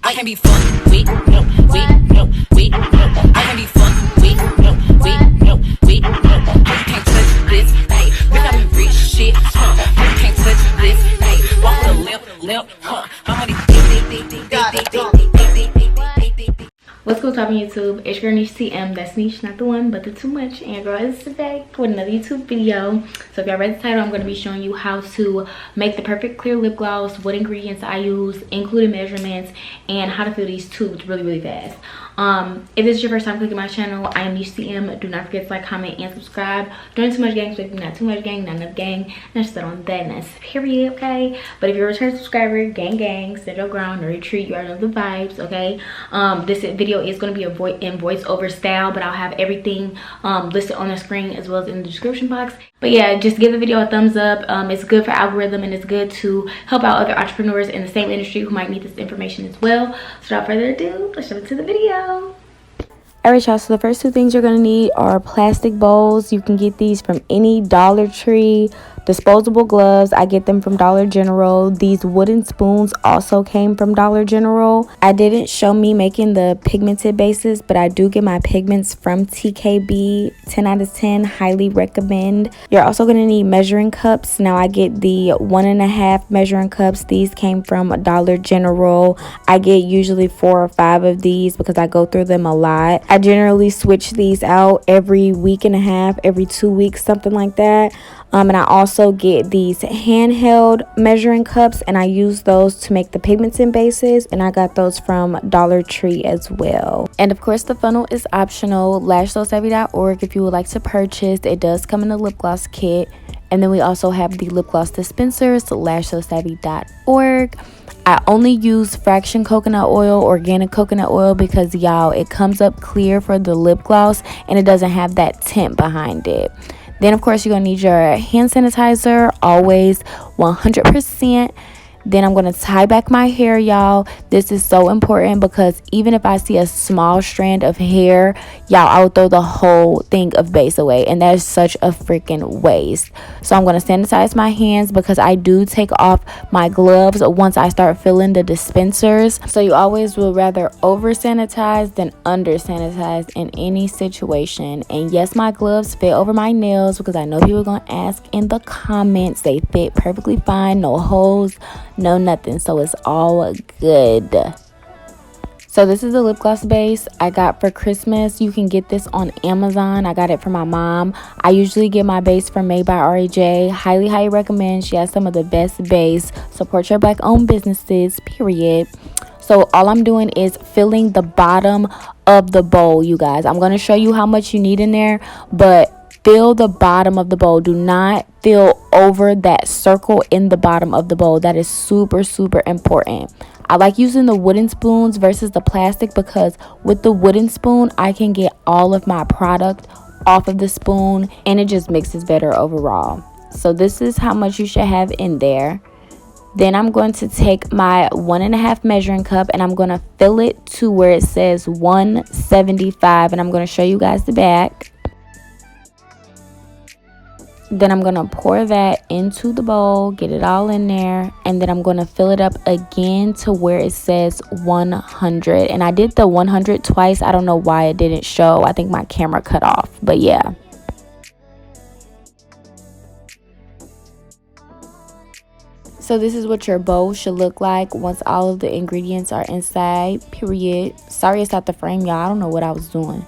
I can be fun, we, no, we, no, we, no. I can be fun, we, no, we, no, we, no. You can't touch this, hey. Bitch, I be rich shit, huh? You can't touch this, hey. Walk the lip, huh? How many What's good, top of YouTube? It's your girl NishTM. That's Niche, not the one, but the too much. And your girl is back with another YouTube video. So if y'all read the title, I'm going to be showing you how to make the perfect clear lip gloss, what ingredients I use, including measurements, and how to fill these tubes really fast. If this is your first time clicking my channel, I am NishTM. Do not forget to like, comment, and subscribe. Doing too much gang, so not too much gang, not enough gang. And just on that, and that's period, okay? But if you're a return subscriber, gang, stand your ground, no retreat, you already know the vibes, okay? This video is going to be in voiceover style, but I'll have everything listed on the screen as well as in the description box. But yeah, just give the video a thumbs up. It's good for algorithm, and it's good to help out other entrepreneurs in the same industry who might need this information as well. So without further ado, let's jump into the video. Alright y'all, so the first two things you're going to need are plastic bowls. You can get these from any Dollar Tree. Disposable gloves, I get them from Dollar General. These wooden spoons also came from Dollar General. I didn't show me making the pigmented bases, but I do get my pigments from TKB. 10 out of 10, highly recommend. You're also going to need measuring cups. Now I get the 1.5 measuring cups. These came from Dollar General. I get usually 4 or 5 of these because I go through them a lot. I generally switch these out every week and a half, every 2 weeks, something like that. And I also get these handheld measuring cups, and I use those to make the pigments and bases, and I got those from Dollar Tree as well. And of course, the funnel is optional. LashSoSavvy.org if you would like to purchase. It does come in a lip gloss kit. And then we also have the lip gloss dispensers, LashSoSavvy.org. I only use fraction coconut oil, organic coconut oil, because y'all, it comes up clear for the lip gloss and it doesn't have that tint behind it. Then of course you're gonna need your hand sanitizer, always 100%. Then I'm going to tie back my hair, y'all. This is so important because even if I see a small strand of hair, y'all, I will throw the whole thing of base away. And that's such a freaking waste. So I'm going to sanitize my hands because I do take off my gloves once I start filling the dispensers. So you always will rather over sanitize than under sanitize in any situation. And yes, my gloves fit over my nails because I know people are going to ask in the comments. They fit perfectly fine, no holes, no nothing, so it's all good. So this is a lip gloss base I got for Christmas. You can get this on Amazon. I got it for my mom. I usually get my base from Made by RAJ. Highly recommend. She has some of the best base. Support your black owned businesses, period. So all I'm doing is filling the bottom of the bowl, you guys. I'm going to show you how much you need in there, but fill the bottom of the bowl. Do not fill over that circle in the bottom of the bowl. That is super important. I like using the wooden spoons versus the plastic because with the wooden spoon I can get all of my product off of the spoon and it just mixes better overall. So this is how much you should have in there. Then I'm going to take my 1.5 measuring cup and I'm going to fill it to where it says 175, and I'm going to show you guys the back. Then I'm going to pour that into the bowl, get it all in there, and then I'm going to fill it up again to where it says 100. And I did the 100 twice. I don't know why it didn't show. I think my camera cut off, but yeah. So this is what your bowl should look like once all of the ingredients are inside, period. Sorry it's out the frame, y'all. I don't know what I was doing.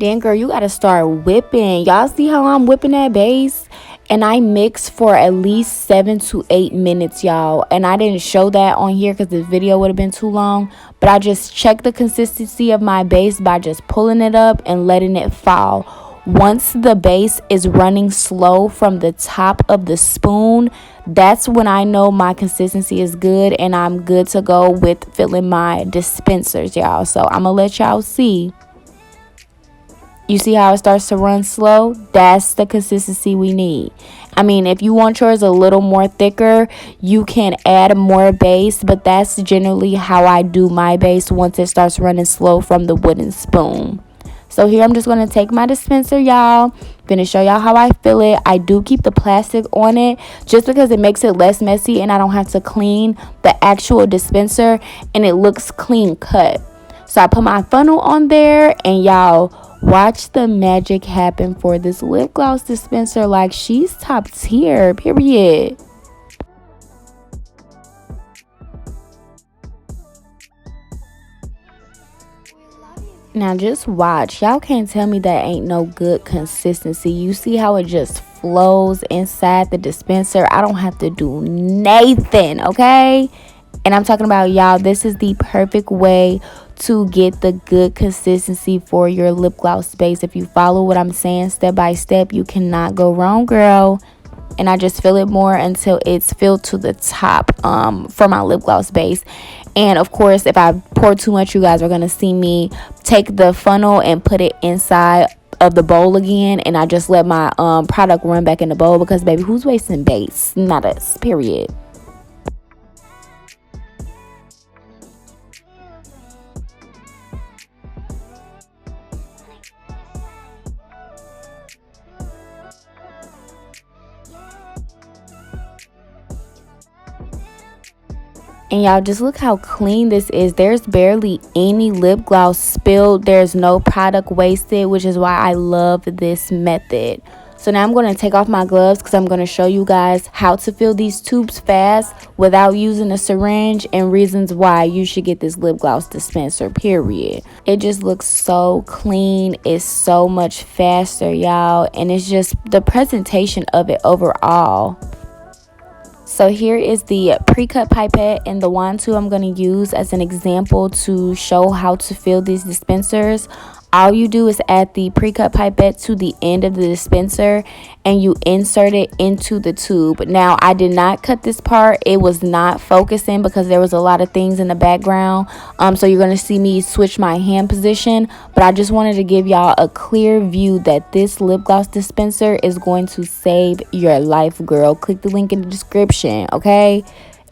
Then girl, you gotta start whipping. Y'all see how I'm whipping that base? And I mix for at least 7 to 8 minutes, y'all. And I didn't show that on here because the video would have been too long. But I just checked the consistency of my base by just pulling it up and letting it fall. Once the base is running slow from the top of the spoon, that's when I know my consistency is good and I'm good to go with filling my dispensers, y'all. So I'm gonna let y'all see. You see how it starts to run slow? That's the consistency we need. I mean, if you want yours a little more thicker, you can add more base, but that's generally how I do my base once it starts running slow from the wooden spoon. So here I'm just going to take my dispenser, y'all. Gonna show y'all how I fill it. I do keep the plastic on it just because it makes it less messy and I don't have to clean the actual dispenser and it looks clean cut. So I put my funnel on there and y'all watch the magic happen for this lip gloss dispenser. Like, she's top tier, period. Now just watch. Y'all can't tell me that ain't no good consistency. You see how it just flows inside the dispenser? I don't have to do nothing, okay? And I'm talking about, y'all, this is the perfect way to get the good consistency for your lip gloss base. If you follow what I'm saying step by step, you cannot go wrong, girl. And I just fill it more until it's filled to the top for my lip gloss base. And of course, if I pour too much, you guys are going to see me take the funnel and put it inside of the bowl again. And I just let my product run back in the bowl because, baby, who's wasting base? Not us, period. And y'all, just look how clean this is. There's barely any lip gloss spilled. There's no product wasted, which is why I love this method. So now I'm going to take off my gloves because I'm going to show you guys how to fill these tubes fast without using a syringe and reasons why you should get this lip gloss dispenser, period. It just looks so clean. It's so much faster, y'all. And it's just the presentation of it overall. So here is the pre-cut pipette and the wand too I'm going to use as an example to show how to fill these dispensers. All you do is add the pre-cut pipette to the end of the dispenser and you insert it into the tube. Now, I did not cut this part. It was not focusing because there was a lot of things in the background. So you're going to see me switch my hand position. But I just wanted to give y'all a clear view that this lip gloss dispenser is going to save your life, girl. Click the link in the description, okay?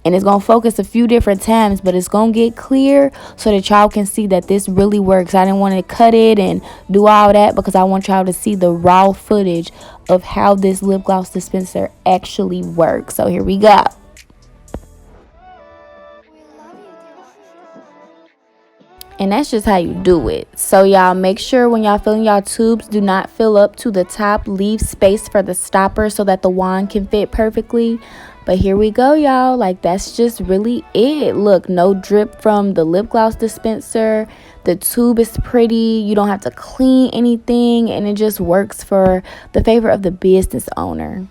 And it's going to focus a few different times, but it's going to get clear so that y'all can see that this really works. I didn't want to cut it and do all that because I want y'all to see the raw footage of how this lip gloss dispenser actually works. So here we go. And that's just how you do it. So y'all, make sure when y'all filling y'all tubes, do not fill up to the top. Leave space for the stopper so that the wand can fit perfectly. But here we go, y'all. Like, that's just really it. Look, no drip from the lip gloss dispenser. The tube is pretty. You don't have to clean anything. And it just works for the favor of the business owner.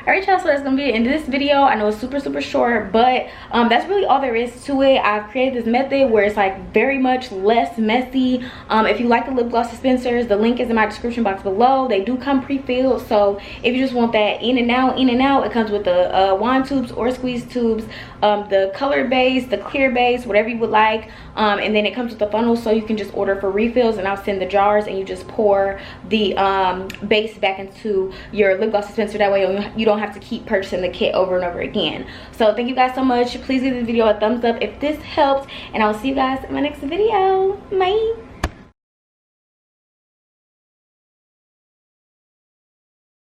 Alright, y'all, so that's gonna be the end of this video. I know it's super short, but that's really all there is to it. I've created this method where it's like very much less messy. If you like the lip gloss dispensers, the link is in my description box below. They do come pre-filled, so if you just want that in and out, it comes with the wand tubes or squeeze tubes, the color base, the clear base, whatever you would like. And then it comes with the funnel, so you can just order for refills and I'll send the jars and you just pour the base back into your lip gloss dispenser. That way you don't have to keep purchasing the kit over and over again. So thank you guys so much. Please give this video a thumbs up if this helped, and I'll see you guys in my next video. Bye.